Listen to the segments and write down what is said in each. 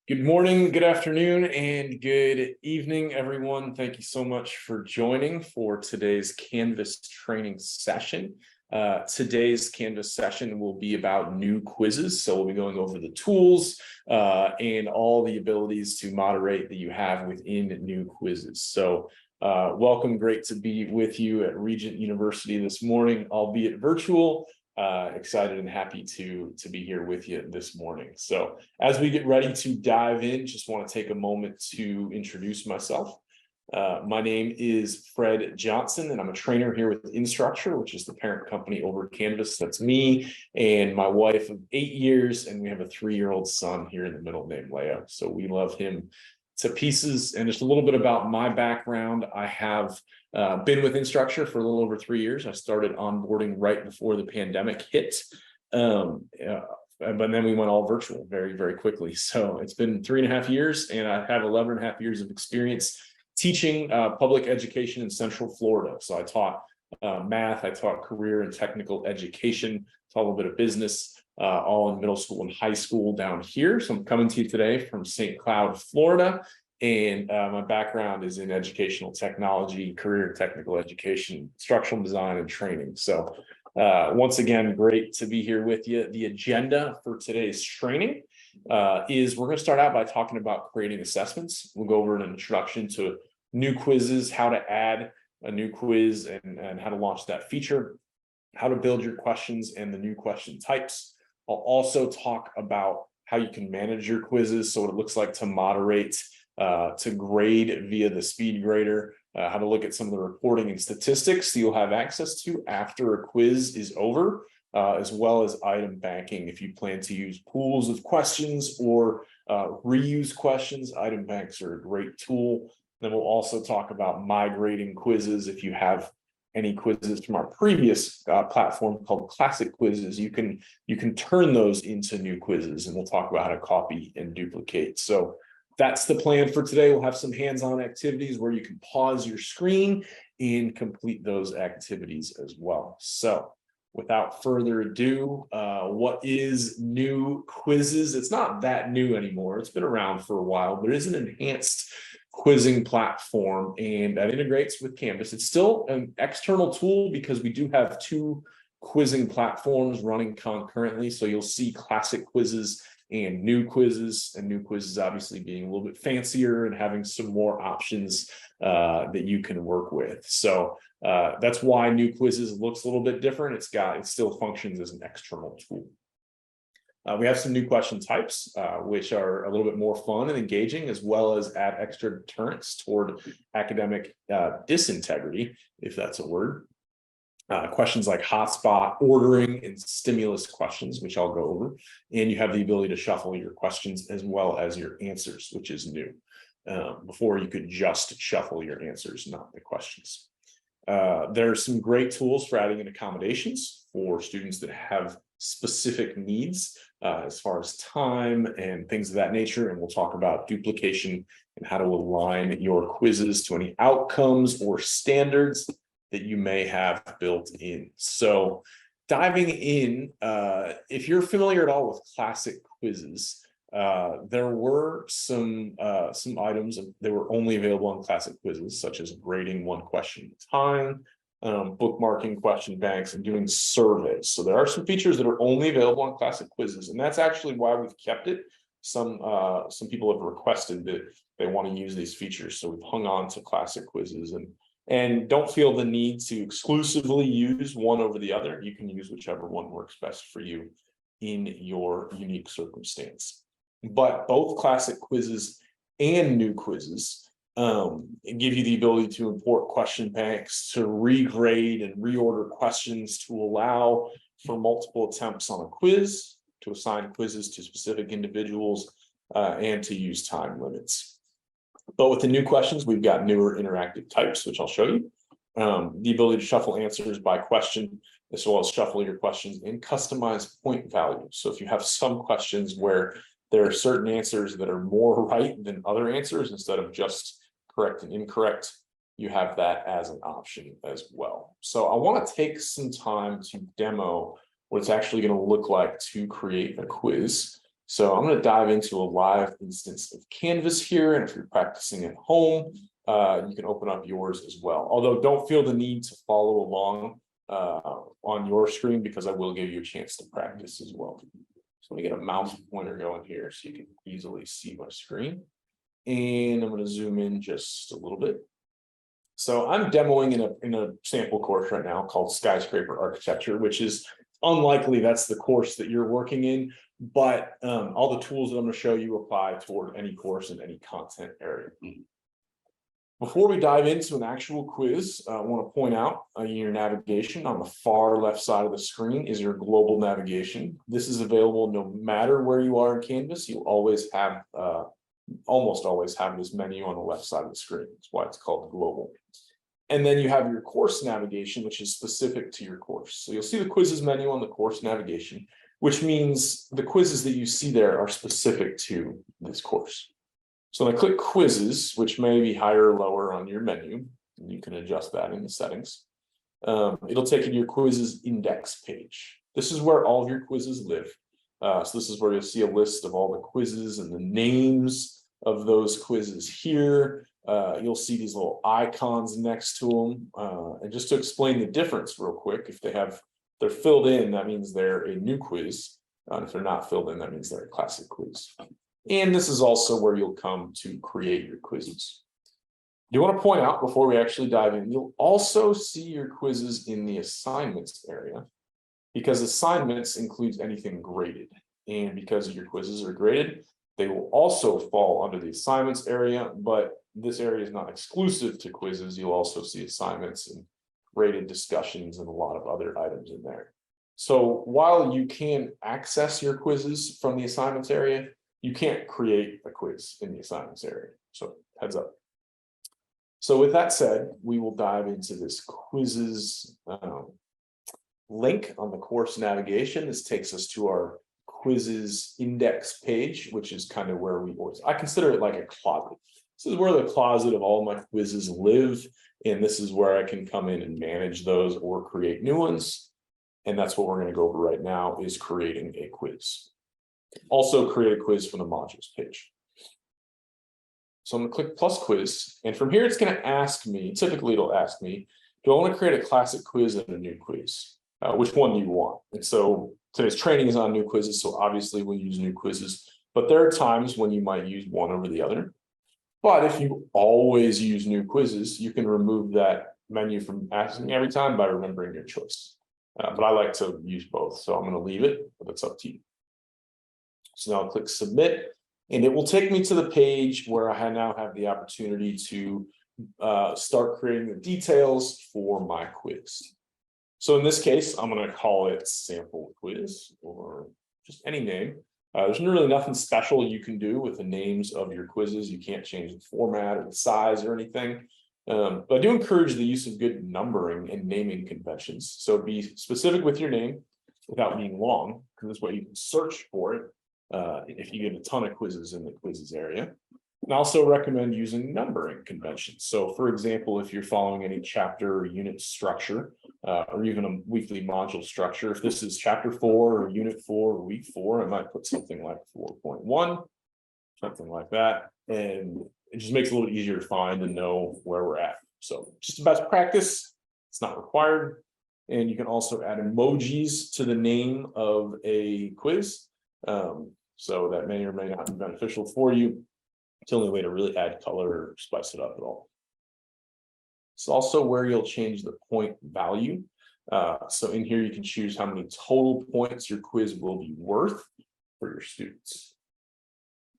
Good morning, good afternoon, and good evening, everyone. Thank you so much for joining for today's Canvas training session. Today's Canvas session will be about new quizzes. So we'll be going over the tools and all the abilities to moderate that you have within new quizzes. So welcome, great to be with you at Regent University this morning, albeit virtual. Excited and happy to be here with you this morning. So as we get ready to dive in, just want to take a moment to introduce myself. My name is Fred Johnson, and I'm a trainer here with Instructure, which is the parent company over Canvas. That's me and my wife of 8 years, and we have a 3-year-old son here in the middle named Leo. So we love him to pieces. And just a little bit about my background. I have been with Instructure for a little over 3 years. I started onboarding right before the pandemic hit. But then we went all virtual very, very quickly. So it's been 3.5 years, and I have 11.5 years of experience teaching public education in Central Florida. So I taught math, I taught career and technical education, taught a little bit of business, all in middle school and high school down here. So I'm coming to you today from St. Cloud, Florida. And my background is in educational technology, career and technical education, instructional design, and training. So once again, great to be here with you. The agenda for today's training is we're going to start out by talking about creating assessments. We'll go over an introduction to new quizzes, how to add a new quiz and how to launch that feature, how to build your questions and the new question types. I'll also talk about how you can manage your quizzes, so what it looks like to moderate, to grade via the speed grader, how to look at some of the reporting and statistics that you'll have access to after a quiz is over, as well as item banking. If you plan to use pools of questions or reuse questions, item banks are a great tool. Then we'll also talk about migrating quizzes. If you have any quizzes from our previous platform called Classic Quizzes, you can turn those into new quizzes, and we'll talk about how to copy and duplicate. So that's the plan for today. We'll have some hands-on activities where you can pause your screen and complete those activities as well. So without further ado, what is new quizzes? It's not that new anymore. It's been around for a while, but it is an enhanced quizzing platform, and that integrates with Canvas. It's still an external tool because we do have two quizzing platforms running concurrently. So you'll see classic quizzes and new quizzes obviously being a little bit fancier and having some more options that you can work with. So that's why new quizzes looks a little bit different. It still functions as an external tool. We have some new question types, which are a little bit more fun and engaging, as well as add extra deterrence toward academic disintegrity, if that's a word. Questions like hotspot, ordering, and stimulus questions, which I'll go over. And you have the ability to shuffle your questions as well as your answers, which is new. Before, you could just shuffle your answers, not the questions. There are some great tools for adding in accommodations for students that have specific needs as far as time and things of that nature. And we'll talk about duplication and how to align your quizzes to any outcomes or standards that you may have built in. So diving in, if you're familiar at all with classic quizzes, there were some items that were only available on classic quizzes, such as grading one question at a time, bookmarking question banks, and doing surveys. So there are some features that are only available on classic quizzes, and that's actually why we've kept it. Some people have requested that they want to use these features, so we've hung on to classic quizzes and don't feel the need to exclusively use one over the other. You can use whichever one works best for you in your unique circumstance. But both classic quizzes and new quizzes give you the ability to import question banks, to regrade and reorder questions, to allow for multiple attempts on a quiz, to assign quizzes to specific individuals, and to use time limits. But with the new questions, we've got newer interactive types, which I'll show you. The ability to shuffle answers by question, as well as shuffle your questions and customize point values. So if you have some questions where there are certain answers that are more right than other answers, instead of just correct and incorrect, you have that as an option as well. So I want to take some time to demo what it's actually going to look like to create a quiz. So I'm going to dive into a live instance of Canvas here. And if you're practicing at home, you can open up yours as well. Although don't feel the need to follow along on your screen, because I will give you a chance to practice as well. So let me get a mouse pointer going here so you can easily see my screen. And I'm going to zoom in just a little bit. So I'm demoing in a sample course right now called Skyscraper Architecture, which is unlikely that's the course that you're working in, but all the tools that I'm going to show you apply toward any course in any content area. Before we dive into an actual quiz, I want to point out your navigation on the far left side of the screen is your global navigation. This is available no matter where you are in Canvas. You'll always have, almost always have this menu on the left side of the screen. That's why it's called global. And then you have your course navigation, which is specific to your course. So you'll see the quizzes menu on the course navigation, which means the quizzes that you see there are specific to this course. So when I click quizzes, which may be higher or lower on your menu, and you can adjust that in the settings, it'll take you to your quizzes index page. This is where all of your quizzes live. So this is where you'll see a list of all the quizzes and the names of those quizzes here. You'll see these little icons next to them. And just to explain the difference real quick, if they're filled in, that means they're a new quiz. If they're not filled in, that means they're a classic quiz. And this is also where you'll come to create your quizzes. I do want to point out before we actually dive in, you'll also see your quizzes in the assignments area, because assignments includes anything graded. And because your quizzes are graded, they will also fall under the assignments area, but this area is not exclusive to quizzes. You'll also see assignments and graded discussions and a lot of other items in there. So while you can access your quizzes from the assignments area, you can't create a quiz in the assignments area. So heads up. So with that said, we will dive into this quizzes link on the course navigation. This takes us to our quizzes index page, which is kind of where I consider it like a closet. This is where the closet of all my quizzes live. And this is where I can come in and manage those or create new ones. And that's what we're going to go over right now, is creating a quiz. Also create a quiz from the modules page. So I'm going to click plus quiz. And from here, it's going to ask me, typically it'll ask me, do I want to create a classic quiz and a new quiz? Which one do you want? And so today's training is on new quizzes. So obviously we'll use new quizzes, but there are times when you might use one over the other. But if you always use new quizzes, you can remove that menu from asking every time by remembering your choice. But I like to use both. So I'm going to leave it, but it's up to you. So now I'll click submit, and it will take me to the page where I now have the opportunity to start creating the details for my quiz. So in this case, I'm going to call it sample quiz, or just any name. There's really nothing special you can do with the names of your quizzes. You can't change the format or the size or anything. But I do encourage the use of good numbering and naming conventions. So be specific with your name without being long, because this way you can search for it if you get a ton of quizzes in the quizzes area. And I also recommend using numbering conventions. So for example, if you're following any chapter or unit structure, or even a weekly module structure, if this is chapter 4 or unit 4 or week 4, I might put something like 4.1, something like that. And it just makes it a little bit easier to find and know where we're at. So just a best practice, it's not required. And you can also add emojis to the name of a quiz. So that may or may not be beneficial for you. It's the only way to really add color or spice it up at all. It's also where you'll change the point value. So in here, you can choose how many total points your quiz will be worth for your students.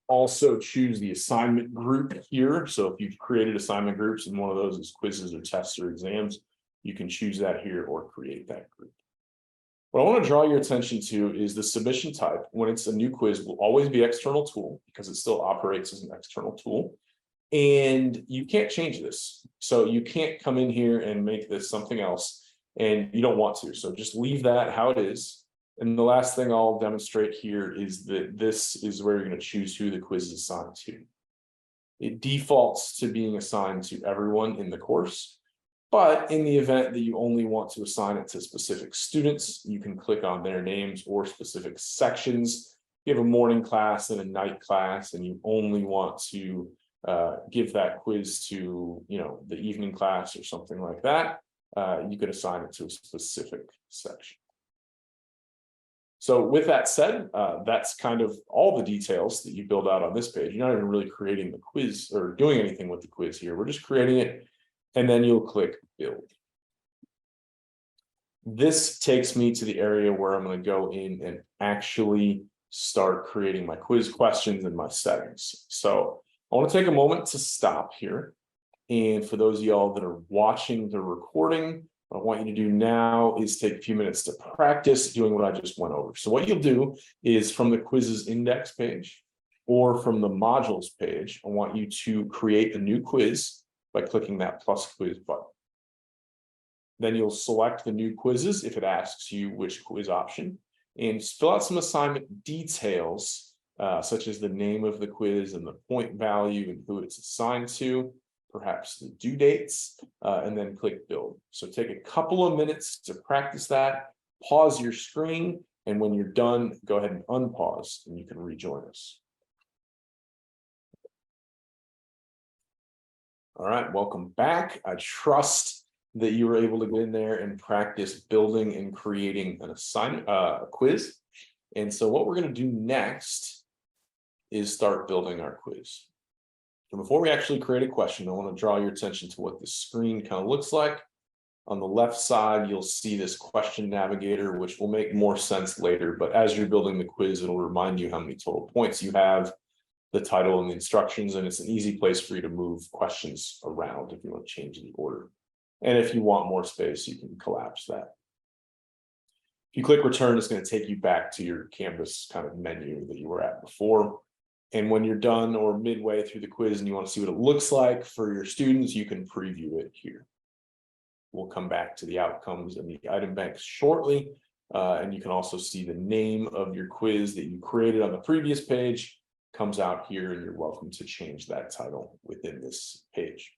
Also choose the assignment group here. So if you've created assignment groups and one of those is quizzes or tests or exams, you can choose that here or create that group. What I want to draw your attention to is the submission type. When it's a new quiz, will always be external tool, because it still operates as an external tool. And you can't change this. So you can't come in here and make this something else, and you don't want to. So just leave that how it is. And the last thing I'll demonstrate here is that this is where you're going to choose who the quiz is assigned to. It defaults to being assigned to everyone in the course. But in the event that you only want to assign it to specific students, you can click on their names or specific sections you have a morning class and a night class, and you only want to give that quiz to, the evening class or something like that, you could assign it to a specific section. So with that said, that's kind of all the details that you build out on this page. You're not even really creating the quiz or doing anything with the quiz here. We're just creating it, and then you'll click build. This takes me to the area where I'm going to go in and actually start creating my quiz questions and my settings. So I want to take a moment to stop here. And for those of y'all that are watching the recording, what I want you to do now is take a few minutes to practice doing what I just went over. So what you'll do is from the quizzes index page or from the modules page, I want you to create a new quiz by clicking that plus quiz button. Then you'll select the new quizzes if it asks you which quiz option, and fill out some assignment details, such as the name of the quiz and the point value and who it's assigned to, perhaps the due dates, and then click build. So take a couple of minutes to practice that, pause your screen, and when you're done, go ahead and unpause and you can rejoin us. All right, welcome back. I trust that you were able to get in there and practice building and creating an assignment, a quiz. And so what we're going to do next is start building our quiz. And before we actually create a question, I want to draw your attention to what the screen kind of looks like. On the left side, you'll see this question navigator, which will make more sense later. But as you're building the quiz, it'll remind you how many total points you have, the title and the instructions, and it's an easy place for you to move questions around if you want to change the order. And if you want more space, you can collapse that. If you click return, it's going to take you back to your Canvas kind of menu that you were at before. And when you're done or midway through the quiz and you want to see what it looks like for your students, you can preview it here. We'll come back to the outcomes and the item banks shortly. And you can also see the name of your quiz that you created on the previous page comes out here, and you're welcome to change that title within this page.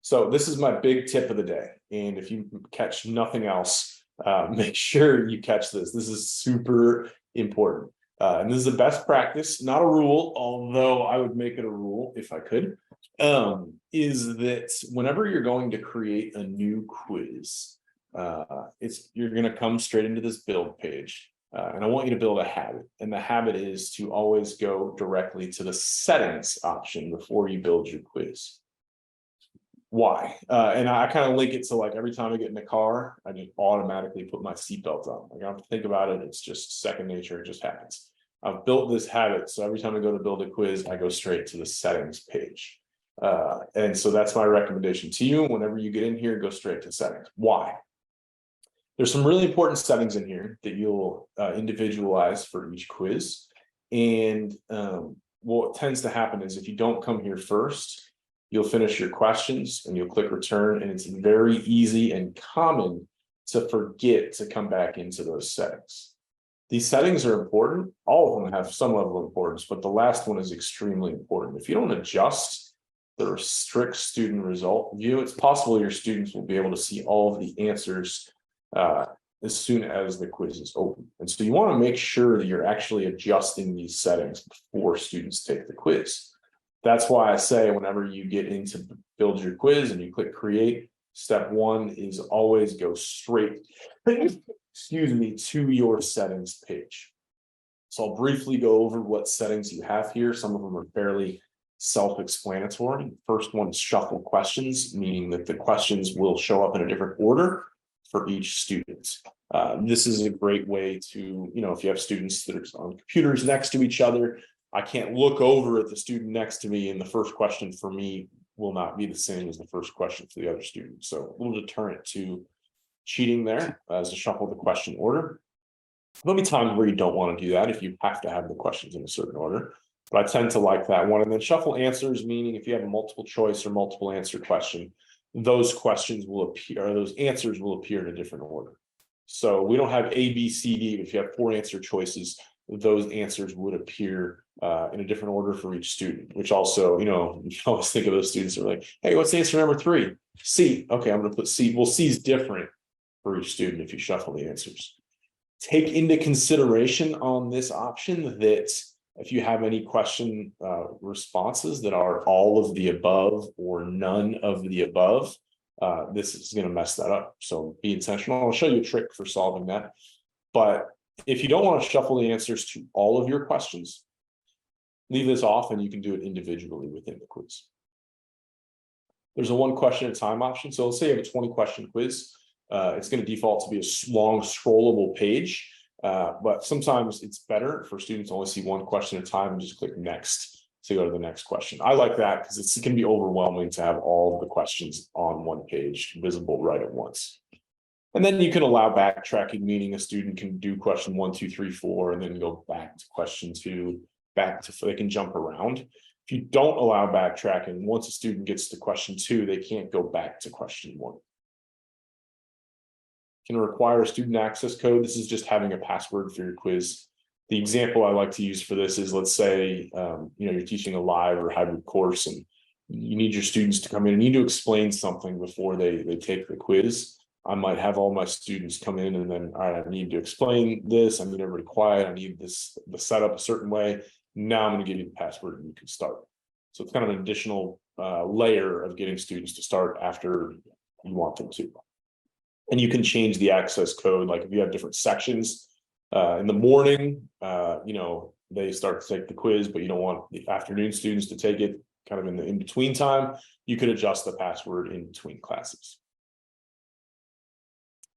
So this is my big tip of the day. And if you catch nothing else, make sure you catch this. This is super important. And this is a best practice, not a rule, although I would make it a rule if I could, is that whenever you're going to create a new quiz, you're going to come straight into this build page. And I want you to build a habit. And the habit is to always go directly to the settings option before you build your quiz. Why? And I kind of link it to like every time I get in the car, I just automatically put my seatbelt on. Like I don't have to think about it. It's just second nature. It just happens. I've built this habit. So every time I go to build a quiz, I go straight to the settings page. And so that's my recommendation to you. Whenever you get in here, go straight to settings. Why? There's some really important settings in here that you'll individualize for each quiz. And what tends to happen is if you don't come here first, you'll finish your questions and you'll click return, and it's very easy and common to forget to come back into those settings. These settings are important. All of them have some level of importance, but the last one is extremely important. If you don't adjust the restrict student result view, it's possible your students will be able to see all of the answers as soon as the quiz is open. And so you want to make sure that you're actually adjusting these settings before students take the quiz. That's why I say whenever you get into build your quiz and you click create, step one is always go straight, excuse me, to your settings page. So I'll briefly go over what settings you have here. Some of them are fairly self-explanatory. First one is shuffle questions, meaning that the questions will show up in a different order for each student. This is a great way to, if you have students that are on computers next to each other, I can't look over at the student next to me and the first question for me will not be the same as the first question for the other student. So a little deterrent to cheating there as to shuffle the question order. There'll be times where you don't want to do that if you have to have the questions in a certain order, but I tend to like that one. And then shuffle answers, meaning if you have a multiple choice or multiple answer question, those questions will appear, or those answers will appear in a different order. So we don't have A, B, C, D, but if you have 4 answer choices, those answers would appear in a different order for each student, which also, you always think of those students who are like, hey, what's answer number 3? C. Okay, I'm going to put C. Well, C is different for each student if you shuffle the answers. Take into consideration on this option that if you have any question responses that are all of the above or none of the above, this is going to mess that up. So be intentional. I'll show you a trick for solving that. But if you don't want to shuffle the answers to all of your questions, leave this off and you can do it individually within the quiz. There's a 1 question at a time option. So let's say you have a 20 question quiz. It's going to default to be a long scrollable page, but sometimes it's better for students to only see 1 question at a time and just click next to go to the next question. I like that because it can be overwhelming to have all of the questions on 1 page visible right at once. And then you can allow backtracking, meaning a student can do question 1, 2, 3, 4, and then go back to question 2, they can jump around. If you don't allow backtracking, once a student gets to question 2, they can't go back to question 1. Can require a student access code. This is just having a password for your quiz. The example I like to use for this is, let's say, you're teaching a live or hybrid course and you need your students to come in and you need to explain something before they take the quiz. I might have all my students come in and then, all right, I need to explain this. I need everybody quiet. I need the setup a certain way. Now I'm going to give you the password and you can start. So it's kind of an additional layer of getting students to start after you want them to. And you can change the access code. Like if you have different sections in the morning, they start to take the quiz, but you don't want the afternoon students to take it kind of in the in-between time. You could adjust the password in between classes.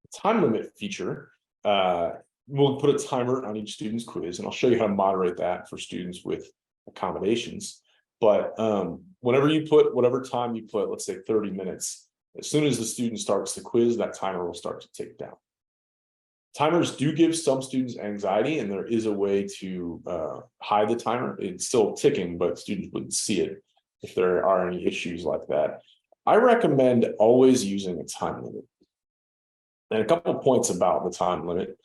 The time limit feature, we'll put a timer on each student's quiz, and I'll show you how to moderate that for students with accommodations. But whenever you put whatever time you put, let's say 30 minutes, as soon as the student starts the quiz, that timer will start to tick down. Timers do give some students anxiety, and there is a way to hide the timer. It's still ticking, but students wouldn't see it if there are any issues like that. I recommend always using a time limit. And a couple of points about the time limit.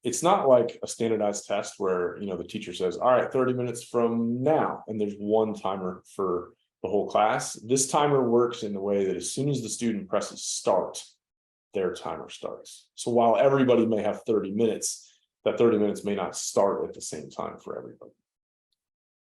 It's not like a standardized test where the teacher says, all right, 30 minutes from now, and there's 1 timer for the whole class. This timer works in the way that as soon as the student presses start, their timer starts. So while everybody may have 30 minutes, that 30 minutes may not start at the same time for everybody.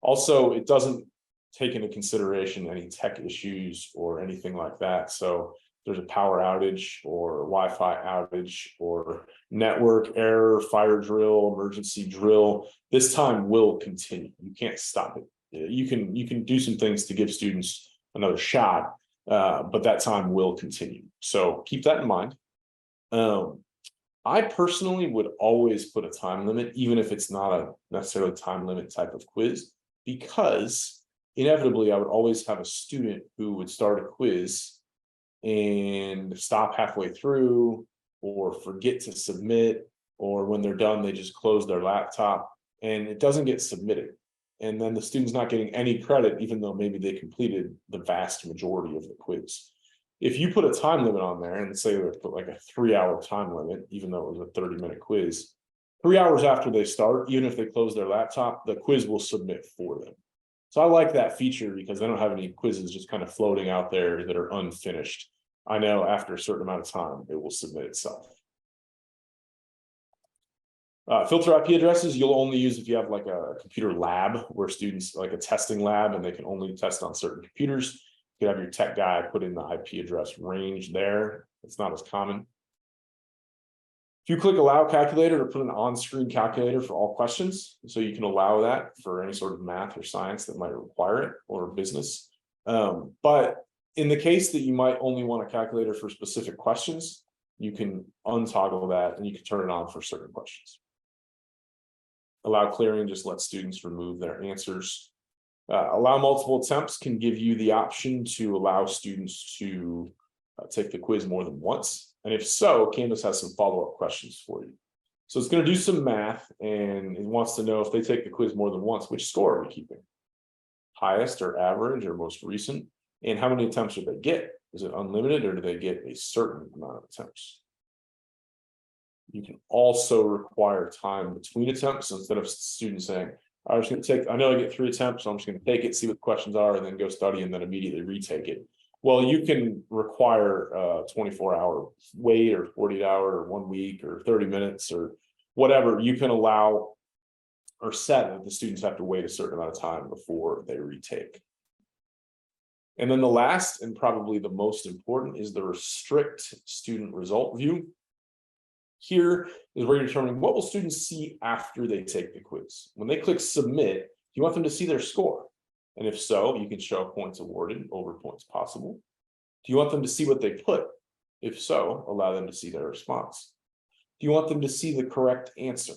Also, it doesn't take into consideration any tech issues or anything like that. So there's a power outage or Wi-Fi outage or network error, fire drill, emergency drill, this time will continue. You can't stop it. You can do some things to give students another shot, but that time will continue. So keep that in mind. I personally would always put a time limit, even if it's not a necessarily time limit type of quiz, because inevitably I would always have a student who would start a quiz and stop halfway through or forget to submit, or when they're done, they just close their laptop and it doesn't get submitted. And then the student's not getting any credit, even though maybe they completed the vast majority of the quiz. If you put a time limit on there and say they put like a 3-hour time limit, even though it was a 30-minute quiz, 3 hours after they start, even if they close their laptop, the quiz will submit for them. So I like that feature because they don't have any quizzes just kind of floating out there that are unfinished. I know after a certain amount of time, it will submit itself. Filter IP addresses, you'll only use if you have like a computer lab where students, like a testing lab, and they can only test on certain computers. You can have your tech guy put in the IP address range there. It's not as common. If you click allow calculator to put an on-screen calculator for all questions, so you can allow that for any sort of math or science that might require it, or business. But in the case that you might only want a calculator for specific questions, you can untoggle that and you can turn it on for certain questions. Allow clearing just let students remove their answers. Allow multiple attempts can give you the option to allow students to take the quiz more than once. And if so, Canvas has some follow-up questions for you. So it's going to do some math and it wants to know if they take the quiz more than once, which score are we keeping? Highest or average or most recent? And how many attempts do they get? Is it unlimited or do they get a certain amount of attempts? You can also require time between attempts. So instead of students saying, I was going to take, I know I get 3 attempts, so I'm just going to take it, see what the questions are, and then go study and then immediately retake it. Well, you can require a 24-hour wait or 48-hour or 1 week or 30 minutes or whatever, you can allow or set that the students have to wait a certain amount of time before they retake. And then the last and probably the most important is the restrict student result view. Here is where you're determining what will students see after they take the quiz. When they click submit, you want them to see their score. And if so, you can show points awarded over points possible. Do you want them to see what they put? If so, allow them to see their response. Do you want them to see the correct answer?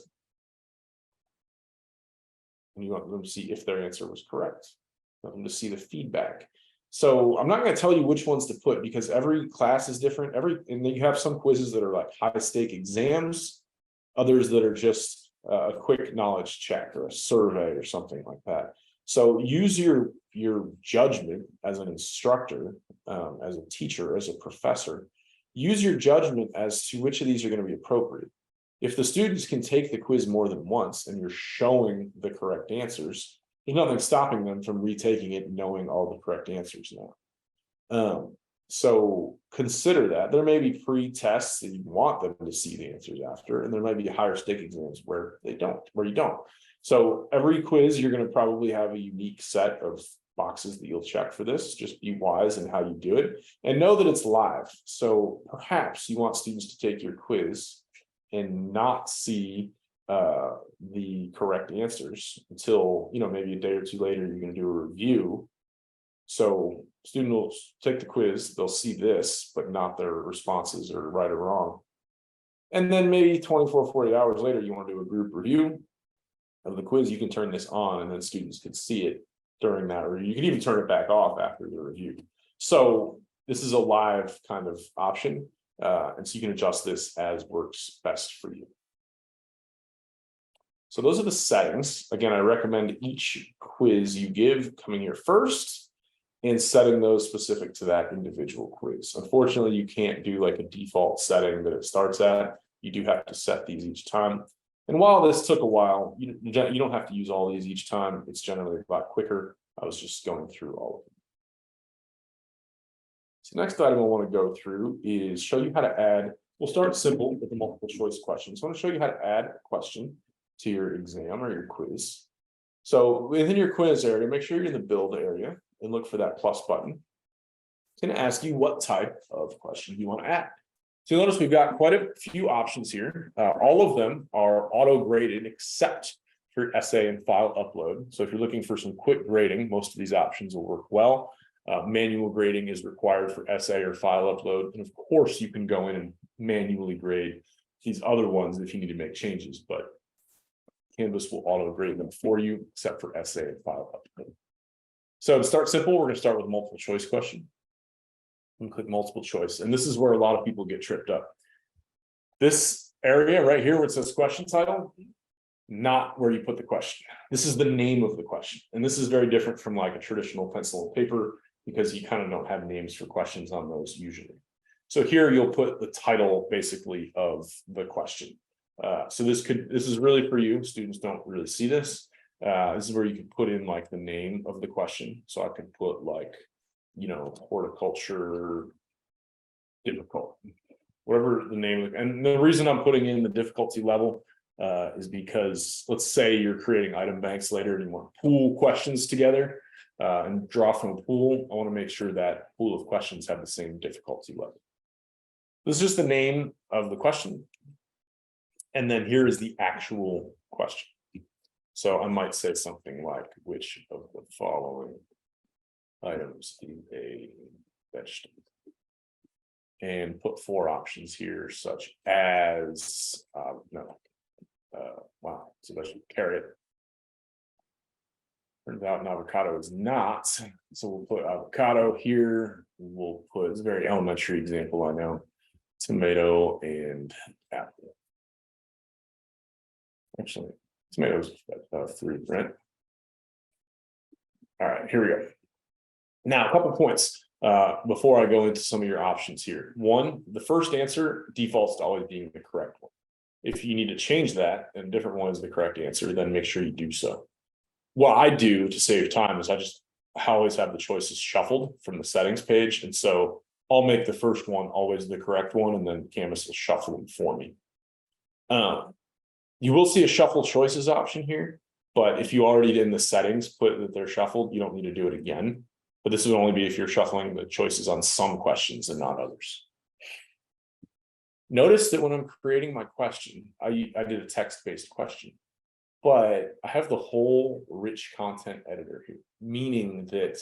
And you want them to see if their answer was correct. You want them to see the feedback. So I'm not going to tell you which ones to put because every class is different. And then you have some quizzes that are like high stake exams, others that are just a quick knowledge check or a survey or something like that. So use your judgment as an instructor, as a teacher, as a professor. Use your judgment as to which of these are going to be appropriate. If the students can take the quiz more than once and you're showing the correct answers, there's nothing stopping them from retaking it and knowing all the correct answers now. So consider that. There may be pre-tests that you want them to see the answers after, and there might be higher stake exams where you don't. So every quiz, you're going to probably have a unique set of boxes that you'll check for this. Just be wise in how you do it and know that it's live. So perhaps you want students to take your quiz and not see the correct answers until, maybe a day or two later, you're going to do a review. So student will take the quiz, they'll see this, but not their responses are right or wrong. And then maybe 24, 48 hours later, you want to do a group review of the quiz. You can turn this on and then students can see it during that review. You can even turn it back off after the review. So this is a live kind of option. And so you can adjust this as works best for you. So those are the settings. Again, I recommend each quiz you give coming here first and setting those specific to that individual quiz. Unfortunately, you can't do like a default setting that it starts at. You do have to set these each time. And while this took a while, you don't have to use all these each time. It's generally a lot quicker. I was just going through all of them. So next item I want to go through is show you how to add. We'll start simple with the multiple choice questions. So I want to show you how to add a question to your exam or your quiz. So within your quiz area, make sure you're in the build area and look for that plus button. It's going to ask you what type of question you want to add. So notice we've got quite a few options here. All of them are auto graded except for essay and file upload. So if you're looking for some quick grading, most of these options will work well. Manual grading is required for essay or file upload. And of course, you can go in and manually grade these other ones if you need to make changes, but Canvas will auto grade them for you, except for essay and file upload. So to start simple, we're going to start with a multiple choice question. And click multiple choice. And this is where a lot of people get tripped up. This area right here where it says question title, not where you put the question. This is the name of the question. And this is very different from like a traditional pencil and paper because you kind of don't have names for questions on those usually. So here you'll put the title basically of the question. So this is really for you. Students don't really see this. This is where you can put in like the name of the question. So I can put like, horticulture difficult, whatever the name of it. And the reason I'm putting in the difficulty level is because let's say you're creating item banks later and you want to pool questions together and draw from a pool. I want to make sure that pool of questions have the same difficulty level. This is just the name of the question. And then here is the actual question. So I might say something like, which of the following items is a vegetable? And put 4 options here, such as, wow, it's a vegetable, carrot. Turns out an avocado is not. So we'll put avocado here. We'll put, it's a very elementary example, I know, tomato and apple. Actually, tomatoes fruit, right? All right, here we go. Now, a couple points before I go into some of your options here. One, the first answer defaults to always being the correct one. If you need to change that and a different one is the correct answer, then make sure you do so. What I do to save time is I always have the choices shuffled from the settings page. And so I'll make the first one always the correct one, and then Canvas will shuffle them for me. You will see a shuffle choices option here, but if you already in the settings put that they're shuffled, you don't need to do it again. But this would only be if you're shuffling the choices on some questions and not others. Notice that when I'm creating my question, I did a text-based question, but I have the whole rich content editor here, meaning that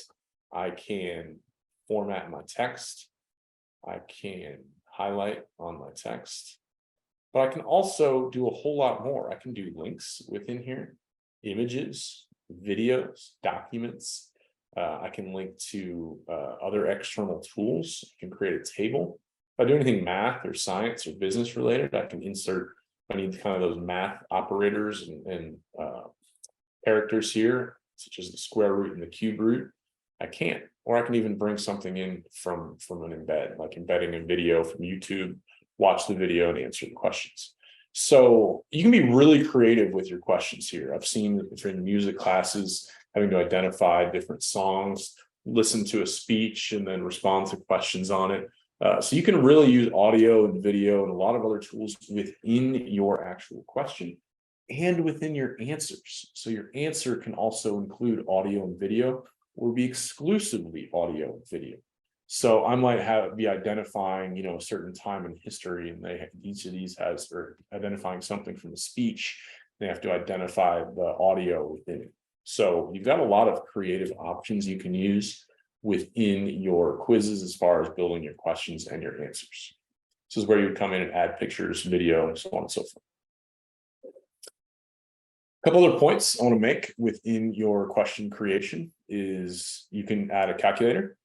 I can format my text, I can highlight on my text, but I can also do a whole lot more. I can do links within here, images, videos, documents. I can link to other external tools. I can create a table. If I do anything math or science or business related, I can insert, I need kind of those math operators and characters here, such as the square root and the cube root. I can't, or I can even bring something in from an embed, like embedding a video from YouTube, watch the video and answer the questions. So you can be really creative with your questions here. I've seen in music classes having to identify different songs, listen to a speech, and then respond to questions on it. So you can really use audio and video and a lot of other tools within your actual question and within your answers. So your answer can also include audio and video or be exclusively audio and video. So I might be identifying, a certain time in history, and each of these has, or identifying something from the speech, they have to identify the audio within it. So you've got a lot of creative options you can use within your quizzes as far as building your questions and your answers. This is where you would come in and add pictures, video, and so on and so forth. A couple other points I want to make within your question creation is you can add a calculator.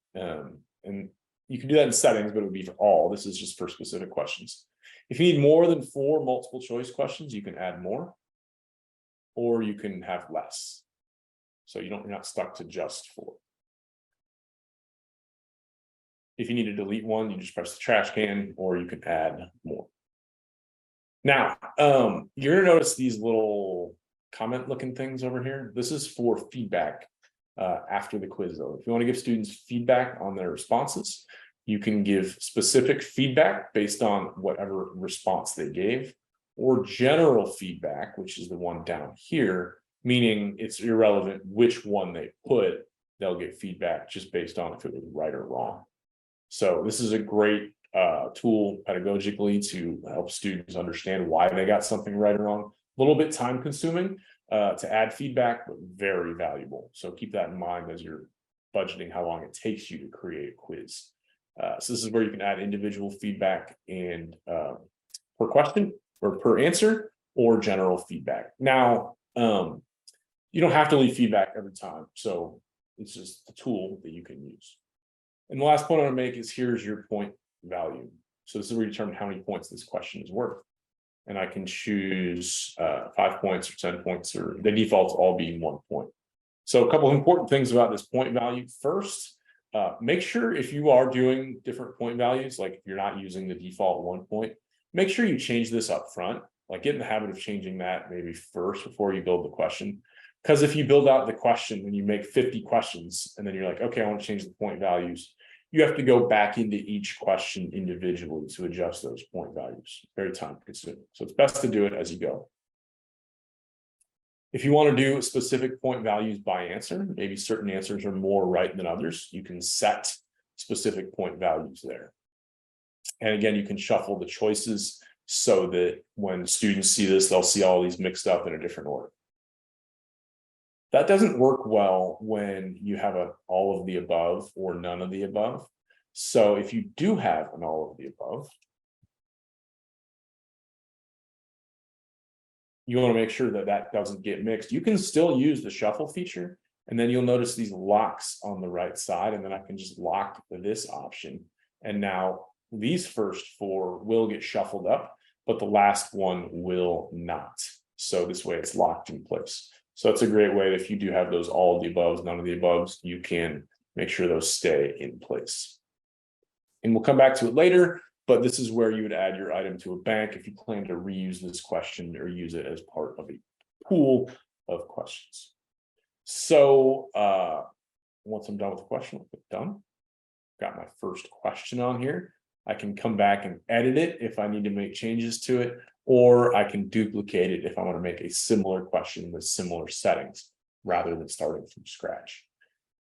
And you can do that in settings, but it would be for all. This is just for specific questions. If you need more than 4 multiple choice questions, you can add more, or you can have less. So you're not stuck to just 4. If you need to delete one, you just press the trash can, or you can add more. Now, you're going to notice these little comment looking things over here. This is for feedback after the quiz, though. If you want to give students feedback on their responses, you can give specific feedback based on whatever response they gave, or general feedback, which is the one down here, meaning it's irrelevant which one they put, they'll get feedback just based on if it was right or wrong. So this is a great tool pedagogically to help students understand why they got something right or wrong. A little bit time consuming to add feedback, but very valuable. So keep that in mind as you're budgeting how long it takes you to create a quiz. So this is where you can add individual feedback and per question or per answer, or general feedback. Now, you don't have to leave feedback every time. So it's just a tool that you can use. And the last point I want to make is here's your point value. So this is where you determine how many points this question is worth. And I can choose 5 points or 10 points, or the defaults all being 1 point. So a couple of important things about this point value. First, make sure if you are doing different point values, like if you're not using the default 1 point, make sure you change this up front. Like get in the habit of changing that maybe first before you build the question. Because if you build out the question and you make 50 questions and then you're like, okay, I want to change the point values, you have to go back into each question individually to adjust those point values. Very time consuming. So it's best to do it as you go. If you want to do specific point values by answer, maybe certain answers are more right than others, you can set specific point values there. And again, you can shuffle the choices so that when students see this, they'll see all these mixed up in a different order. That doesn't work well when you have an all of the above or none of the above. So if you do have an all of the above, you want to make sure that that doesn't get mixed. You can still use the shuffle feature, and then you'll notice these locks on the right side, and then I can just lock this option. And now these first 4 will get shuffled up, but the last one will not. So this way it's locked in place. So that's a great way that if you do have those all of the aboves, none of the aboves, you can make sure those stay in place. And we'll come back to it later, but this is where you would add your item to a bank if you plan to reuse this question or use it as part of a pool of questions. So once I'm done with the question, I'll click done. Got my first question on here. I can come back and edit it if I need to make changes to it, or I can duplicate it if I want to make a similar question with similar settings rather than starting from scratch.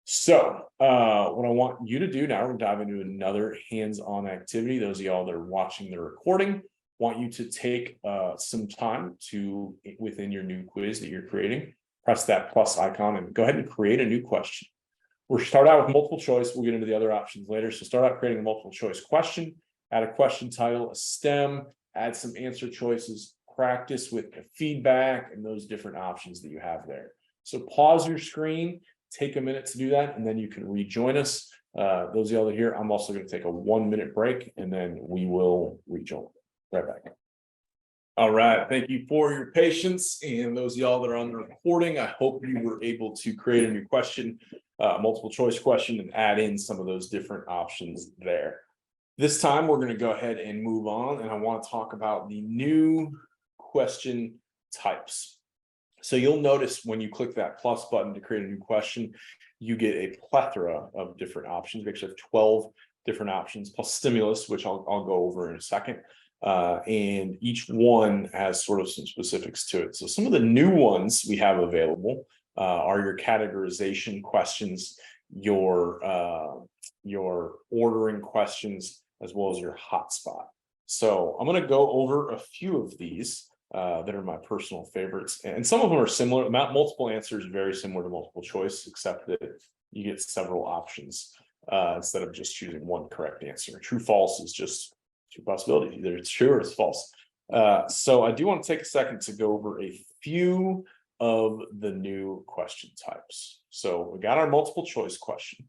So what I want you to do now, we're going to dive into another hands-on activity. Those of y'all that are watching the recording, want you to take some time to, within your new quiz that you're creating, press that plus icon and go ahead and create a new question. We'll start out with multiple choice. We'll get into the other options later. So start out creating a multiple choice question, add a question title, a stem, add some answer choices, practice with the feedback and those different options that you have there. So pause your screen, take a minute to do that, and then you can rejoin us. Those of y'all that are here, I'm also going to take a 1-minute break, and then we will rejoin. Right back. All right, thank you for your patience. And those of y'all that are on the recording, I hope you were able to create a new question, multiple choice question, and add in some of those different options there. This time, we're going to go ahead and move on, and I want to talk about the new question types. So you'll notice when you click that plus button to create a new question, you get a plethora of different options. We actually have 12 different options plus stimulus, which I'll go over in a second. And each one has sort of some specifics to it. So some of the new ones we have available are your categorization questions, your ordering questions, as well as your hotspot. So I'm going to go over a few of these that are my personal favorites. And some of them are similar. Multiple answers, very similar to multiple choice, except that you get several options instead of just choosing one correct answer. True, false is just two possibilities. Either it's true or it's false. So I do want to take a second to go over a few of the new question types. So we got our multiple choice question.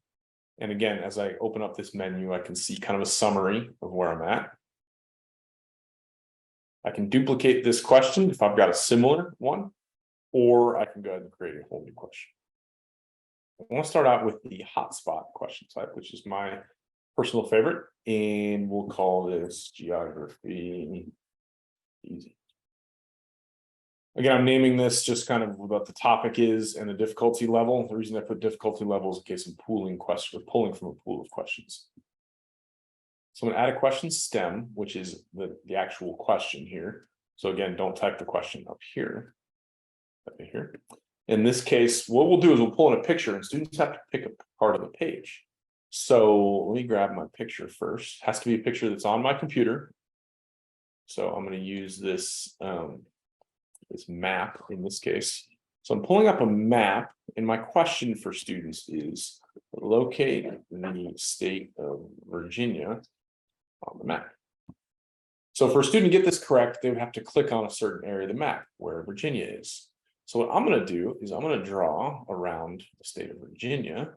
And again, as I open up this menu, I can see kind of a summary of where I'm at. I can duplicate this question if I've got a similar one, or I can go ahead and create a whole new question. I want to start out with the hotspot question type, which is my personal favorite, and we'll call this geography easy. Again, I'm naming this just kind of what the topic is and the difficulty level. The reason I put difficulty level is in case I'm pulling from a pool of questions. So I'm going to add a question stem, which is the actual question here. So again, don't type the question up here. In this case, what we'll do is we'll pull in a picture, and students have to pick a part of the page. So let me grab my picture first. It has to be a picture that's on my computer. So I'm going to use this, this map in this case. So I'm pulling up a map, and my question for students is locate the state of Virginia on the map. So for a student to get this correct, they would have to click on a certain area of the map where Virginia is. So what I'm going to do is I'm going to draw around the state of Virginia.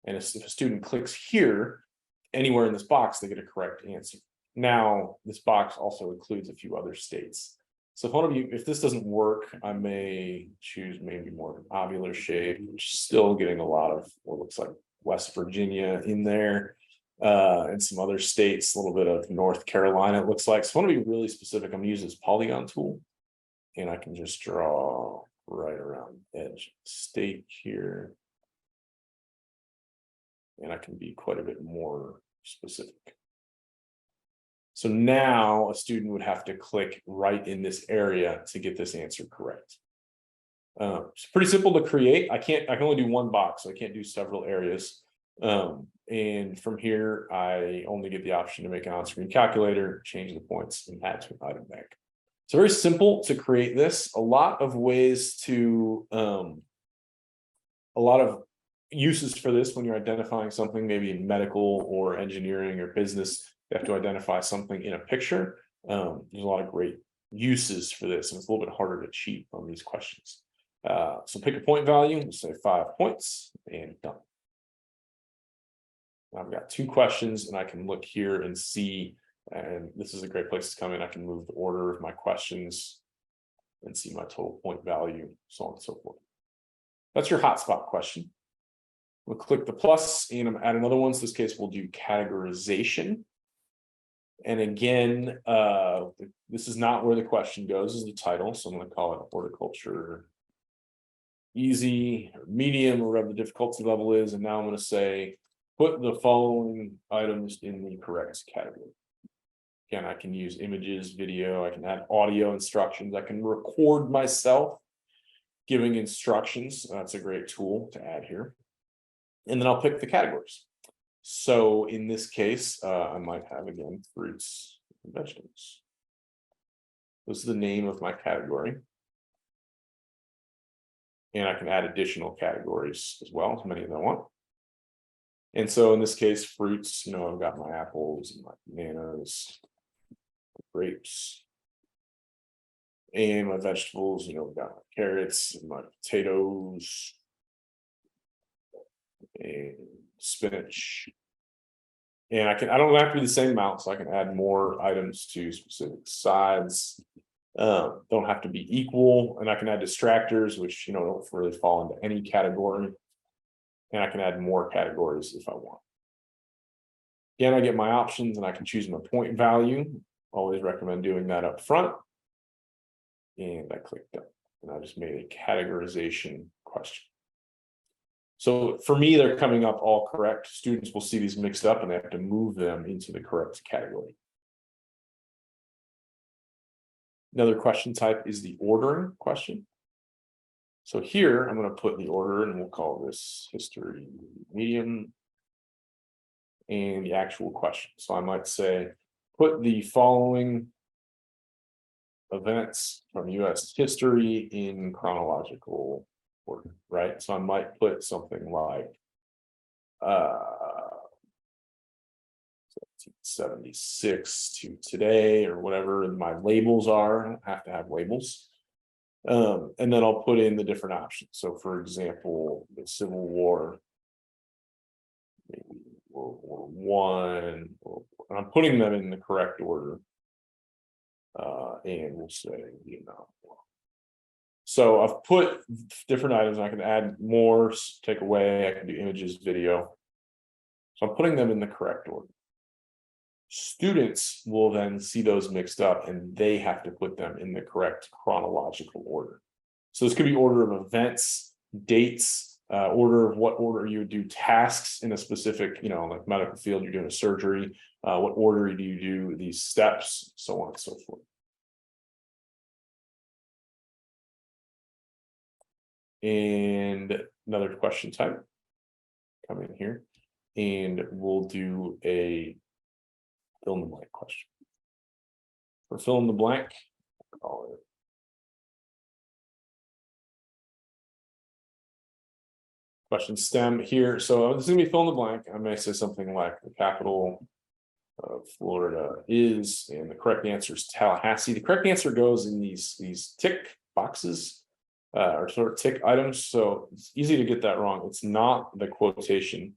And if a student clicks here, anywhere in this box, they get a correct answer. Now, this box also includes a few other states. So if this doesn't work, I may choose maybe more of an ovular shape, which is still getting a lot of what looks like West Virginia in there. And some other states, a little bit of North Carolina, it looks like. So I want to be really specific. I'm going to use this polygon tool, and I can just draw right around the edge state here. And I can be quite a bit more specific. So now a student would have to click right in this area to get this answer correct. It's pretty simple to create. I can only do one box, so I can't do several areas. And from here, I only get the option to make an on-screen calculator, change the points, and add to an item bank. It's very simple to create this. A lot of ways to, a lot of uses for this when you're identifying something, maybe in medical or engineering or business, you have to identify something in a picture. There's a lot of great uses for this, and it's a little bit harder to cheat on these questions. So pick a point value, we'll say 5 points, and done. I've got 2 questions, and I can look here and see, and this is a great place to come in. I can move the order of my questions and see my total point value, so on and so forth. That's your hotspot question. We'll click the plus, and I'm add another one. So in this case, we'll do categorization. And again, this is not where the question goes, this is the title. So I'm going to call it horticulture easy or medium, or whatever the difficulty level is. And now I'm going to say, put the following items in the correct category. Again, I can use images, video, I can add audio instructions, I can record myself giving instructions. That's a great tool to add here. And then I'll pick the categories. So in this case, I might have, again, fruits and vegetables. This is the name of my category. And I can add additional categories as well, as many as I want. And so in this case, fruits, I've got my apples and my bananas, grapes. And my vegetables, we've got my carrots and my potatoes and spinach. And I don't have to be the same amount, so I can add more items to specific sides. Don't have to be equal, and I can add distractors, which don't really fall into any category. And I can add more categories if I want. Again, I get my options and I can choose my point value. Always recommend doing that up front. And I clicked done, and I just made a categorization question. So for me, they're coming up all correct. Students will see these mixed up and they have to move them into the correct category. Another question type is the ordering question. So here I'm going to put the order, and we'll call this history medium, and the actual question. So I might say, put the following events from US history in chronological order, right? So I might put something like 1776 to today, or whatever my labels are. I don't have to have labels. And then I'll put in the different options. So for example, the Civil War, maybe World War I, and I'm putting them in the correct order. And we'll say Vietnam War. So I've put different items. I can add more, take away. I can do images, video. So I'm putting them in the correct order. Students will then see those mixed up, and they have to put them in the correct chronological order. So this could be order of events, dates, order of what order you would do tasks in a specific, like medical field, you're doing a surgery, what order do you do these steps, so on and so forth. And another question type, come in here, and we'll do a fill in the blank question. For fill in the blank, call it question stem here. So this is gonna be fill in the blank. I may say something like the capital of Florida is, and the correct answer is Tallahassee. The correct answer goes in these tick boxes, or sort of tick items. So it's easy to get that wrong. It's not the quotation.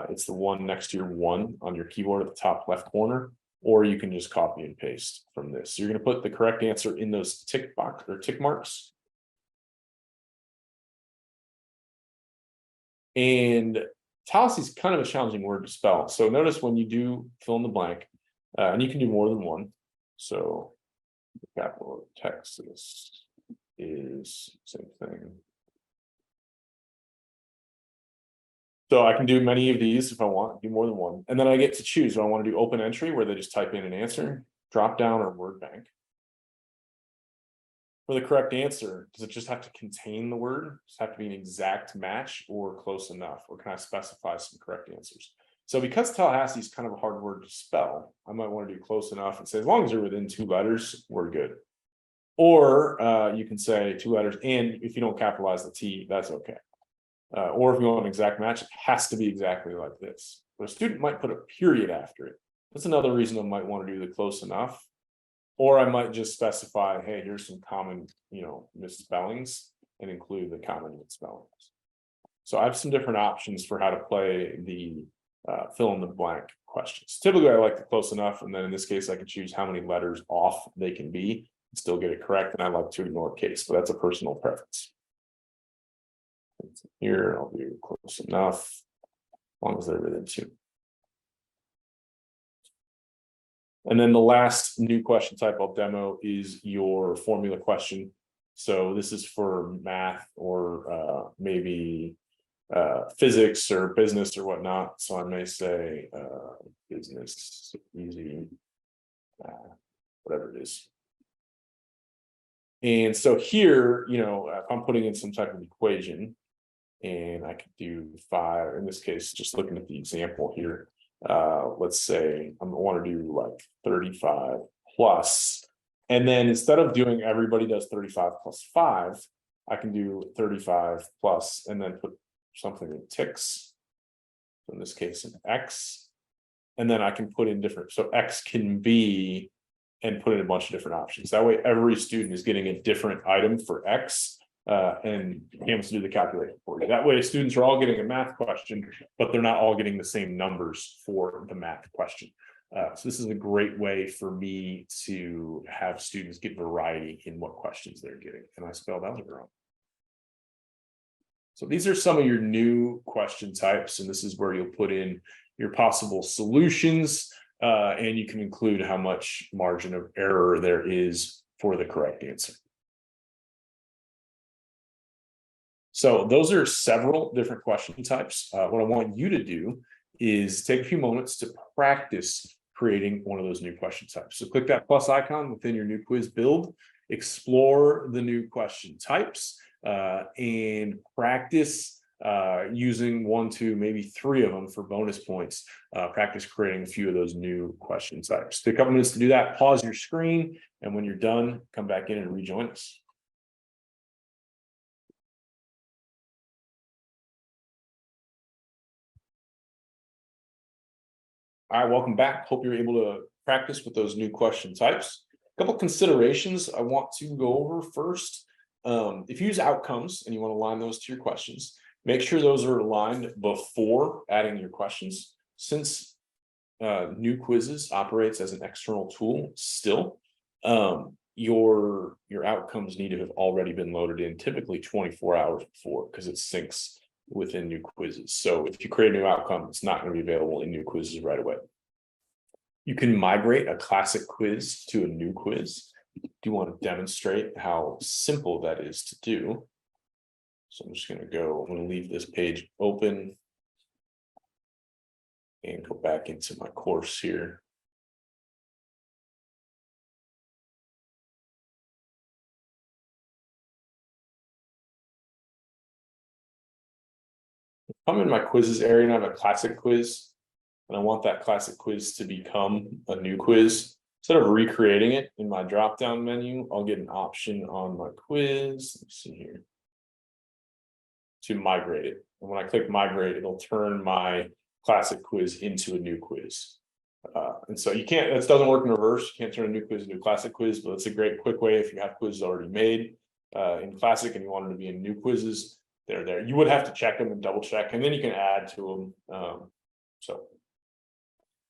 It's the one next to your one on your keyboard at the top left corner, or you can just copy and paste from this. So you're going to put the correct answer in those tick box or tick marks. And Tallahassee is kind of a challenging word to spell. So notice when you do fill in the blank, and you can do more than one. So the capital of Texas is same thing. So I can do many of these if I want, do more than one. And then I get to choose. Do I want to do open entry, where they just type in an answer, drop down, or word bank? For the correct answer, does it just have to contain the word? Does it have to be an exact match or close enough? Or can I specify some correct answers? So because Tallahassee is kind of a hard word to spell, I might want to do close enough and say, as long as you're within 2 letters, we're good. Or you can say 2 letters, and if you don't capitalize the T, that's okay. Or if you want an exact match, it has to be exactly like this. But a student might put a period after it. That's another reason I might want to do the close enough. Or I might just specify, hey, here's some common, misspellings, and include the common misspellings. So I have some different options for how to play the fill in the blank questions. Typically, I like the close enough, and then in this case, I can choose how many letters off they can be and still get it correct. And I like to ignore case, but that's a personal preference. Here, I'll do close enough, as long as they're within 2. And then the last new question type I'll demo is your formula question. So this is for math or maybe physics or business or whatnot. So I may say business easy whatever it is. And so here, if I'm putting in some type of equation, and I could do 5, in this case, just looking at the example here, let's say I want to do like 35 plus, and then instead of doing everybody does 35 plus 5, I can do 35 plus, and then put something in ticks, in this case an X, and then I can put in different, so X can be, and put in a bunch of different options. That way every student is getting a different item for X, and Canvas do the calculation for you. That way students are all getting a math question, but they're not all getting the same numbers for the math question. So this is a great way for me to have students get variety in what questions they're getting. And I spelled algebra wrong. So these are some of your new question types, and this is where you'll put in your possible solutions, and you can include how much margin of error there is for the correct answer. So those are several different question types. What I want you to do is take a few moments to practice creating one of those new question types. So click that plus icon within your new quiz build, explore the new question types, and practice using 1, 2, maybe 3 of them for bonus points. Practice creating a few of those new question types. Take a couple minutes to do that, pause your screen, and when you're done, come back in and rejoin us. All right, welcome back. Hope you're able to practice with those new question types. A couple considerations I want to go over first. If you use outcomes and you want to align those to your questions, make sure those are aligned before adding your questions. Since new quizzes operates as an external tool still, your outcomes need to have already been loaded in, typically 24 hours before, because it syncs within new quizzes. So if you create a new outcome, it's not going to be available in new quizzes right away. You can migrate a classic quiz to a new quiz. Do you want to demonstrate how simple that is to do? So I'm just going to leave this page open and go back into my course here. I'm in my quizzes area and I have a classic quiz, and I want that classic quiz to become a new quiz. Instead of recreating it in my drop-down menu, I'll get an option on my quiz. Let's see here, to migrate it. And when I click migrate, it'll turn my classic quiz into a new quiz. And so you can't, that doesn't work in reverse. You can't turn a new quiz into a classic quiz, but it's a great quick way if you have quizzes already made in classic and you want them to be in new quizzes. They're there. You would have to check them and double check, and then you can add to them. So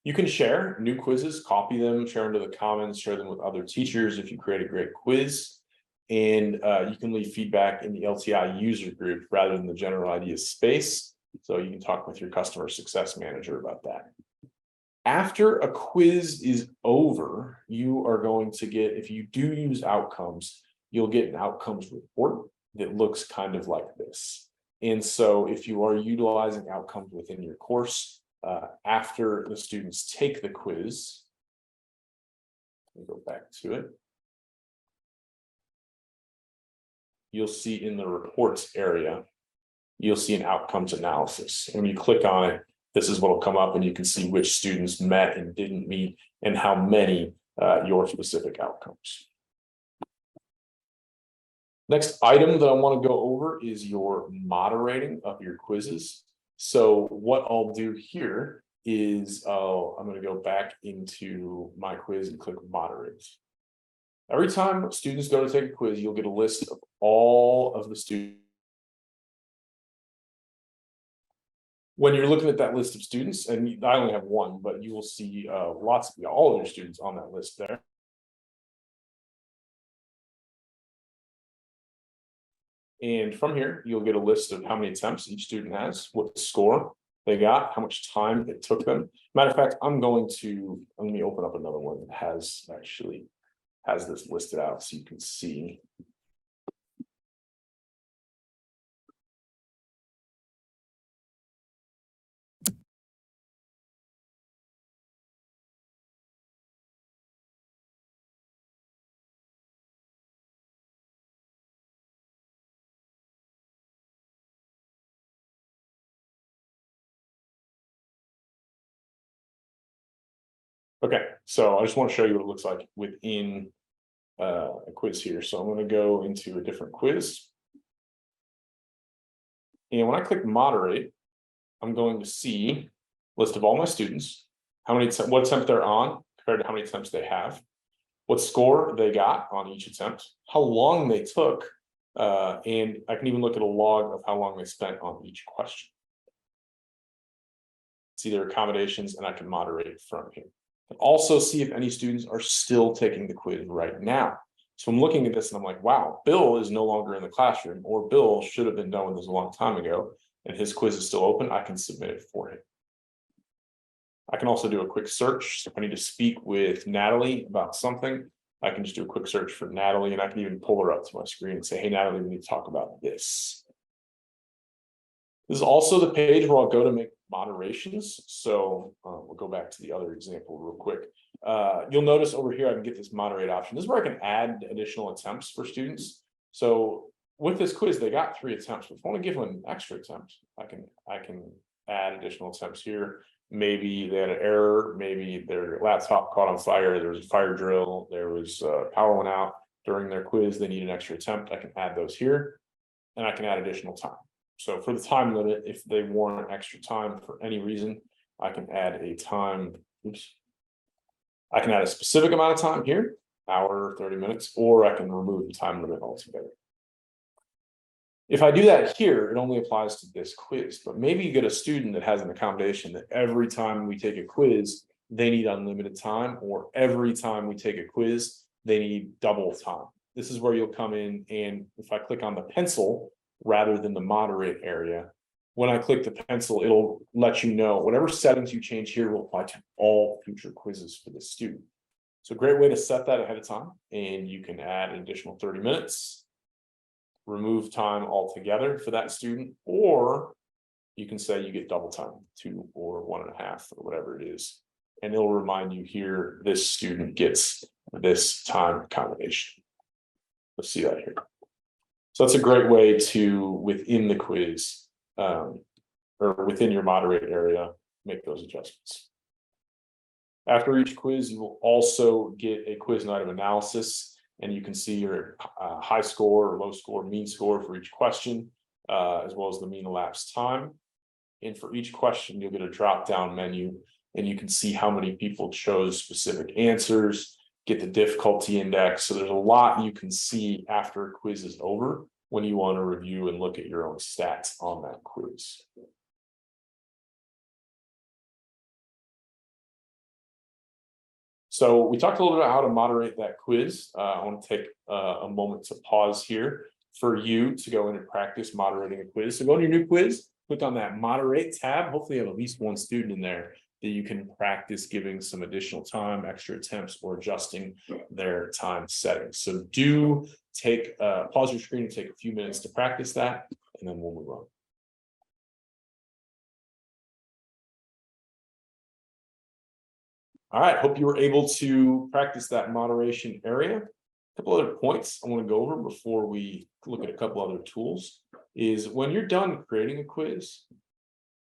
you can share new quizzes, copy them, share them to the comments, share them with other teachers if you create a great quiz. And you can leave feedback in the LTI user group rather than the general ideas space. So you can talk with your customer success manager about that. After a quiz is over, you are going to get, if you do use outcomes, you'll get an outcomes report that looks kind of like this. And so if you are utilizing outcomes within your course, after the students take the quiz, let me go back to it. You'll see in the reports area, you'll see an outcomes analysis. And when you click on it, this is what will come up, and you can see which students met and didn't meet and how many your specific outcomes. Next item that I want to go over is your moderating of your quizzes. So what I'll do here is I'm going to go back into my quiz and click moderate. Every time students go to take a quiz, you'll get a list of all of the students. When you're looking at that list of students, and I only have one, but you will see all of your students on that list there. And from here, you'll get a list of how many attempts each student has, what score they got, how much time it took them. Matter of fact, let me open up another one that has this listed out so you can see. Okay, so I just want to show you what it looks like within a quiz here. So I'm going to go into a different quiz. And when I click moderate, I'm going to see list of all my students, what attempt they're on compared to how many attempts they have, what score they got on each attempt, how long they took, and I can even look at a log of how long they spent on each question. See their accommodations, and I can moderate from here. And also see if any students are still taking the quiz right now. So I'm looking at this and I'm like, wow, Bill is no longer in the classroom, or Bill should have been done with this a long time ago, and his quiz is still open. I can submit it for him. I can also do a quick search. So if I need to speak with Natalie about something, I can just do a quick search for Natalie, and I can even pull her up to my screen and say, hey, Natalie, we need to talk about this. This is also the page where I'll go to make moderations. So we'll go back to the other example real quick. You'll notice over here, I can get this moderate option. This is where I can add additional attempts for students. So with this quiz, they got 3 attempts. But if I want to give them an extra attempt, I can add additional attempts here. Maybe they had an error. Maybe their laptop caught on fire. There was a fire drill. There was power went out during their quiz. They need an extra attempt. I can add those here, and I can add additional time. So for the time limit, if they want extra time for any reason, I can add a time. I can add a specific amount of time here, hour, 30 minutes, or I can remove the time limit altogether. If I do that here, it only applies to this quiz, but maybe you get a student that has an accommodation that every time we take a quiz, they need unlimited time, or every time we take a quiz, they need double time. This is where you'll come in, and if I click on the pencil rather than the moderate area, when I click the pencil, it'll let you know whatever settings you change here will apply to all future quizzes for the student. So a great way to set that ahead of time, and you can add an additional 30 minutes, remove time altogether for that student, or you can say you get double time, 2 or 1.5 or whatever it is. And it'll remind you here, this student gets this time accommodation. Let's see that here. So that's a great way to, within the quiz, or within your moderate area, make those adjustments. After each quiz, you will also get a quiz and item analysis, and you can see your high score or low score, mean score for each question, as well as the mean elapsed time. And for each question, you'll get a drop-down menu, and you can see how many people chose specific answers, get the difficulty index. So there's a lot you can see after a quiz is over when you want to review and look at your own stats on that quiz. So we talked a little bit about how to moderate that quiz. I want to take a moment to pause here for you to go in and practice moderating a quiz. So go to your new quiz, click on that moderate tab. Hopefully you have at least one student in there that you can practice giving some additional time, extra attempts, or adjusting their time settings. So do take pause your screen and take a few minutes to practice that, and then we'll move on. All right, hope you were able to practice that moderation area. A couple other points I want to go over before we look at a couple other tools is when you're done creating a quiz,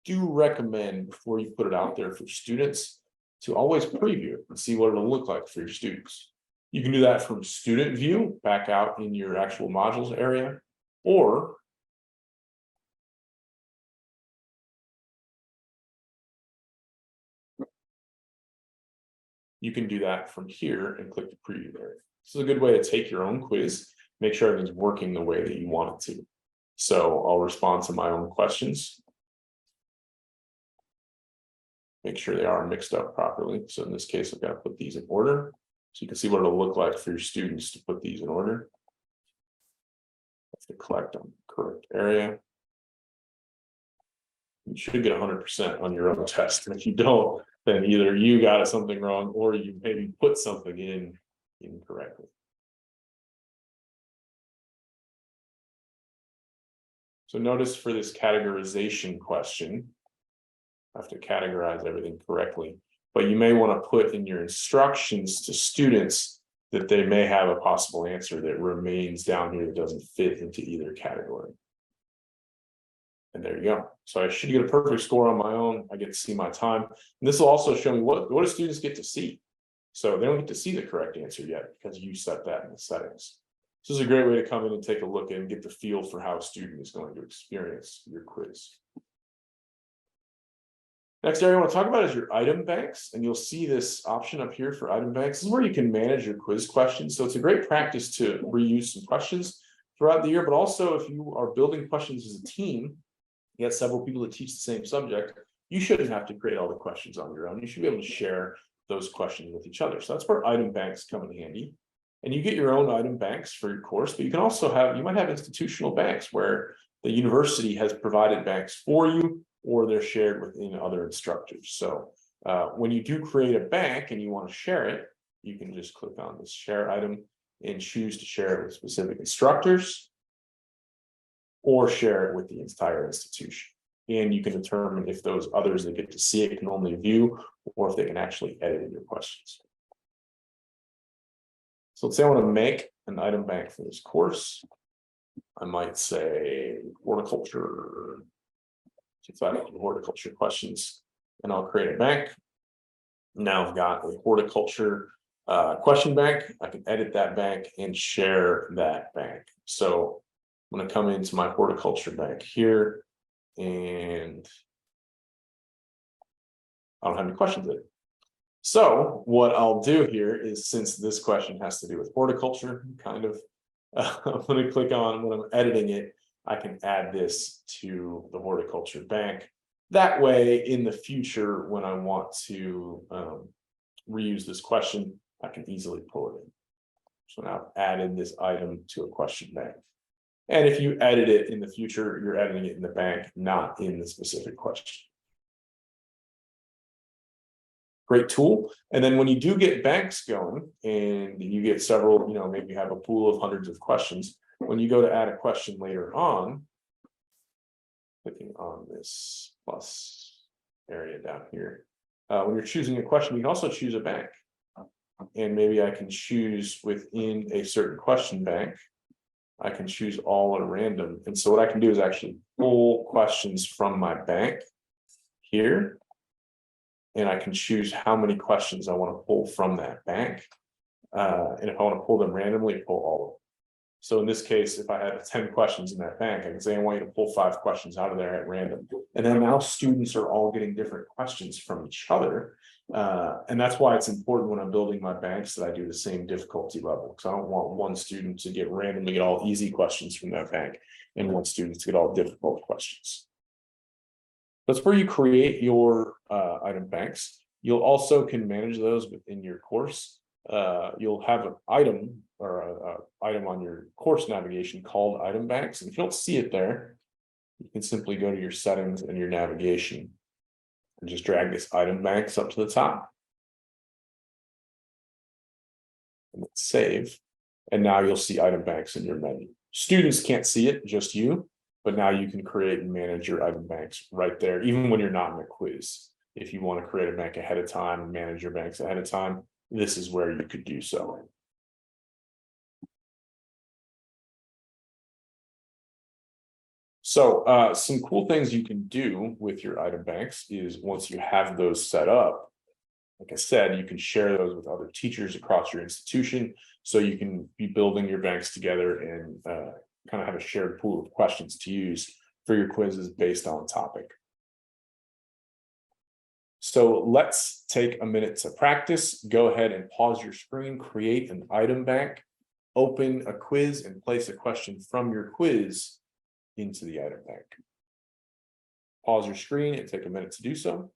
do recommend before you put it out there for students to always preview it and see what it'll look like for your students. You can do that from student view back out in your actual modules area, or you can do that from here and click the preview area. This is a good way to take your own quiz, make sure everything's working the way that you want it to. So I'll respond to my own questions. Make sure they are mixed up properly. So in this case, I've got to put these in order. So you can see what it'll look like for your students to put these in order. Have to collect on the correct area. You should get 100% on your own test. And if you don't, then either you got something wrong or you maybe put something in incorrectly. So notice for this categorization question, I have to categorize everything correctly, but you may want to put in your instructions to students that they may have a possible answer that remains down here that doesn't fit into either category. And there you go. So I should get a perfect score on my own. I get to see my time. And this will also show me what do students get to see. So they don't get to see the correct answer yet because you set that in the settings. This is a great way to come in and take a look and get the feel for how a student is going to experience your quiz. Next area I want to talk about is your item banks, and you'll see this option up here for item banks. This is where you can manage your quiz questions. So it's a great practice to reuse some questions throughout the year, but also if you are building questions as a team, you have several people that teach the same subject, you shouldn't have to create all the questions on your own. You should be able to share those questions with each other. So that's where item banks come in handy. And you get your own item banks for your course, but you can also have, you might have institutional banks where the university has provided banks for you, or they're shared within other instructors. So when you do create a bank and you want to share it, you can just click on this share item and choose to share it with specific instructors or share it with the entire institution. And you can determine if those others that get to see it can only view, or if they can actually edit in your questions. So let's say I want to make an item bank for this course. I might say horticulture. So I have horticulture questions, and I'll create a bank. Now I've got a horticulture question bank. I can edit that bank and share that bank. So I'm going to come into my horticulture bank here, and I don't have any questions in it. So what I'll do here is, since this question has to do with horticulture, kind of, I'm going to click on, when I'm editing it, I can add this to the horticulture bank. That way, in the future, when I want to reuse this question, I can easily pull it in. So now I've added this item to a question bank. And if you edit it in the future, you're editing it in the bank, not in the specific question. Great tool. And then when you do get banks going and you get several, maybe you have a pool of hundreds of questions, when you go to add a question later on, clicking on this plus area down here, when you're choosing a question, you can also choose a bank. And maybe I can choose within a certain question bank, I can choose all at random. And so what I can do is actually pull questions from my bank here. And I can choose how many questions I want to pull from that bank. And if I want to pull them randomly, pull all of them. So in this case, if I had 10 questions in that bank, I can say I want you to pull 5 questions out of there at random. And then now students are all getting different questions from each other. And that's why it's important when I'm building my banks that I do the same difficulty level, because I don't want one student to randomly get all easy questions from that bank and one student to get all difficult questions. That's where you create your item banks. You'll also can manage those within your course. You'll have an item or a item on your course navigation called item banks. And if you don't see it there, you can simply go to your settings and your navigation and just drag this item banks up to the top. And save. And now you'll see item banks in your menu. Students can't see it, just you. But now you can create and manage your item banks right there, even when you're not in a quiz. If you want to create a bank ahead of time and manage your banks ahead of time, this is where you could do so. So some cool things you can do with your item banks is, once you have those set up, like I said, you can share those with other teachers across your institution. So you can be building your banks together and kind of have a shared pool of questions to use for your quizzes based on topic. So let's take a minute to practice. Go ahead and pause your screen, create an item bank, open a quiz, and place a question from your quiz into the item bank. Pause your screen and take a minute to do so.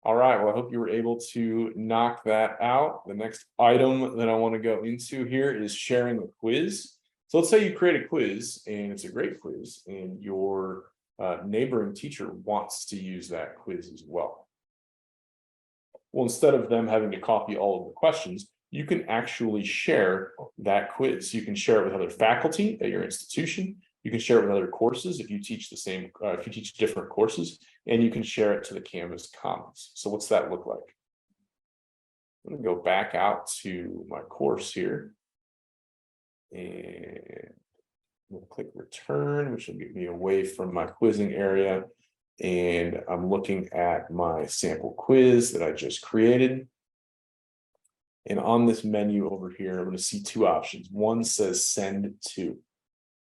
All right, well, I hope you were able to knock that out. The next item that I want to go into here is sharing a quiz. So let's say you create a quiz and it's a great quiz, and your neighboring teacher wants to use that quiz as well. Well, instead of them having to copy all of the questions, you can actually share that quiz. You can share it with other faculty at your institution. You can share it with other courses if you teach the same, if you teach different courses, and you can share it to the Canvas Commons. So what's that look like? I'm going to go back out to my course here. And we'll click return, which will get me away from my quizzing area. And I'm looking at my sample quiz that I just created. And on this menu over here, I'm going to see two options. One says send to.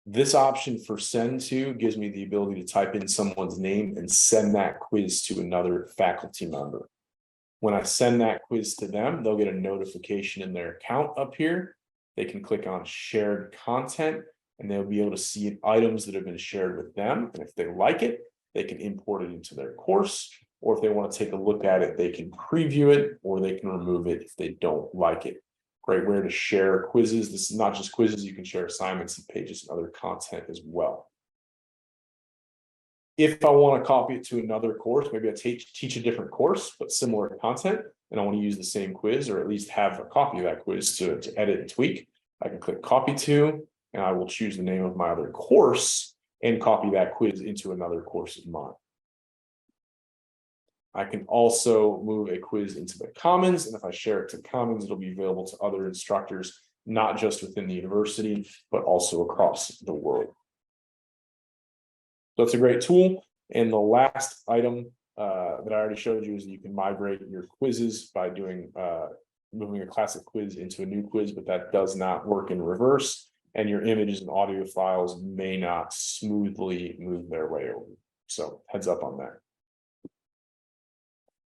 This option for send to gives me the ability to type in someone's name and send that quiz to another faculty member. When I send that quiz to them, they'll get a notification in their account up here. They can click on shared content and they'll be able to see items that have been shared with them. And if they like it, they can import it into their course. Or if they want to take a look at it, they can preview it or they can remove it if they don't like it. Great way to share quizzes. This is not just quizzes, you can share assignments and pages and other content as well. If I want to copy it to another course, maybe I teach a different course, but similar content, and I want to use the same quiz or at least have a copy of that quiz to edit and tweak, I can click copy to, and I will choose the name of my other course and copy that quiz into another course of mine. I can also move a quiz into the Commons, and if I share it to Commons, it'll be available to other instructors, not just within the university, but also across the world. So it's a great tool. And the last item that I already showed you is that you can migrate your quizzes by doing moving a classic quiz into a new quiz, but that does not work in reverse. And your images and audio files may not smoothly move their way over. So heads up on that.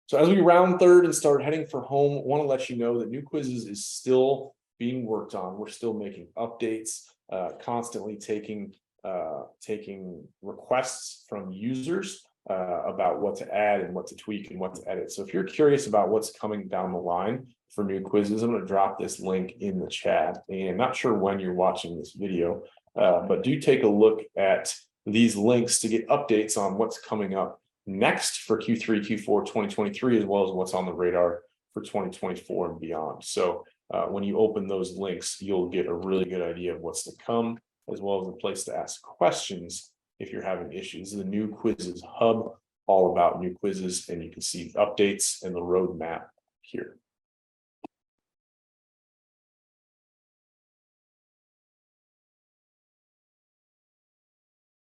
So as we round third and start heading for home, I want to let you know that new quizzes is still being worked on. We're still making updates, constantly taking requests from users about what to add and what to tweak and what to edit. So if you're curious about what's coming down the line for new quizzes, I'm going to drop this link in the chat. And not sure when you're watching this video, but do take a look at these links to get updates on what's coming up next for Q3, Q4 2023, as well as what's on the radar for 2024 and beyond. So when you open those links, you'll get a really good idea of what's to come, as well as a place to ask questions if you're having issues. The new quizzes hub, all about new quizzes, and you can see updates and the roadmap here.